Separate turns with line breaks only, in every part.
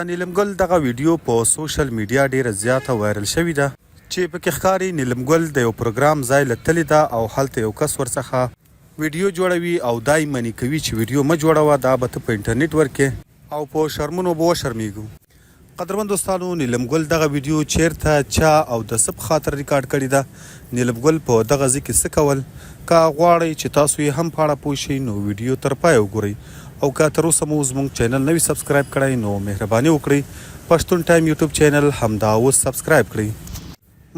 نیلم ګل دغه ویډیو په سوشل میډیا ډیره زیاته وایرل شوې ده چې پکې ښکاري نیلم ګل د یو پروګرام ځای له تللی ده او هلته یو کس ورڅخه ویډیو جوړوي او دا یې منع کوي چې ویډیو مه جوړوه، دا به ته په انټرنیټ ورکې او په شرمونو به وشرمیږو. قدرمن دوستانو، نیلم ګل دغه ویډیو چیرته چا او د څه په خاطر ریکارډ کړې ده، نیلم ګل په دغه ځای کې څه کول، که غواړئ چې تاسو یې هم په اړه پوه شئ نو ویډیو تر پایه وګورئ، او که تر اوسه مو زموږ چینل نوي سبسکرایب کړی نو مهرباني وکړئ پښتون ټایم یوټیوب چینل همدا اوس سبسکرایب کړئ.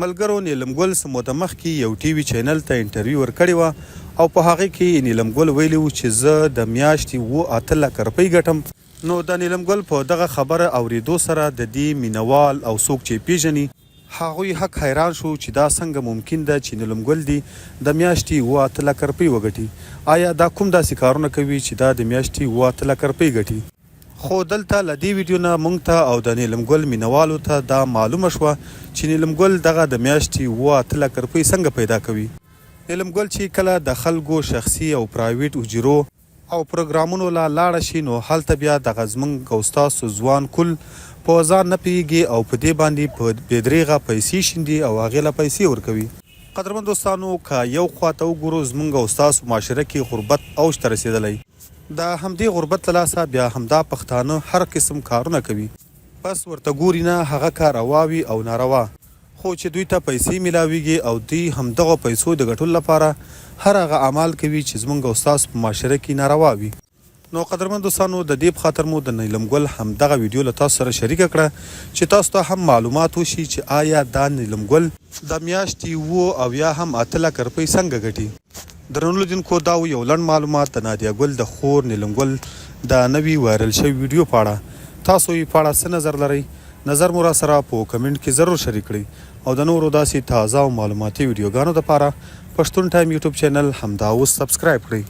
ملګرو، نیلم ګل څه موده مخکې یو ټي وي چینل ته انټرویو ورکړې وه او په هغې کې نیلم ګل ویلي و چې زه د میاشتې 8 لکه روپۍ ګټم. نو د نیلم ګل په دغه خبره اورېدو سره د دې مینوال او څوک چې پیژني هغوی حق حیران شو چې دا څنګه ممکن ده چې نیلم ګل دی د میاشتې 8 لکه روپۍ وګټي. آیا دا کوم داسې کارونه کوي چې دا د میاشتې 8 لکه روپۍ ګټي؟ خو دلته له دې ویډیو نه موږ ته او د نیلم ګل مینوالو ته دا معلومه شوه چې نیلم ګل دغه د میاشتې 8 لکه روپۍ څنګه پیدا کوي. نیلم ګل چې کله د خلکو شخصي او پرایویټ اجرو او پروګرامونو لا لاړه شي نو هلته بیا دغه زموږ او ستاسو ځوان کل په ځان نه پوهېږي او په دې باندې په بې دریغه پیسې شیندي او هغې له پیسې ورکوي. قدرمن دوستانو، که یو خواته وګورو زموږ او ستاسو معاشره کې غربت اوج ته رسېدلی، د همدې غربت له لاسه بیا همدا پښتانه هر قسم کارونه کوي، بس ورته ګوري نه هغه کار روا وي او ناروا، خو چې دوی ته پیسې میلاویږي او دوی همدغه پیسو د ګټلو لپاره هر هغه اعمال کوي چې زموږ او ستاسو په معاشره کې ناروا وي. نو قدرمن دوستانو، د دې په خاطر مو د نیلم ګل همدغه ویډیو له تاسو سره شریکه کړه چې تاسو ته هم معلومات وشي چې آیا دا نیلم ګل د میاشتې او یا هم 8 لکه روپۍ څنګه ګټي. درنو لیدونکو، دا یو لنډ معلومات د نادیا ګل د خور نیلم ګل د نوي وایرل شوي ویډیو په اړه. تاسو یې په اړه څه نظر لرئ؟ نظر مو را سره په کمنټ کې ضرور شریک کړئ او د نورو داسې تازه او معلوماتي ویډیوګانو دپاره پښتون ټایم یوټیوب چینل همدا اوس سبسکرایب کړئ.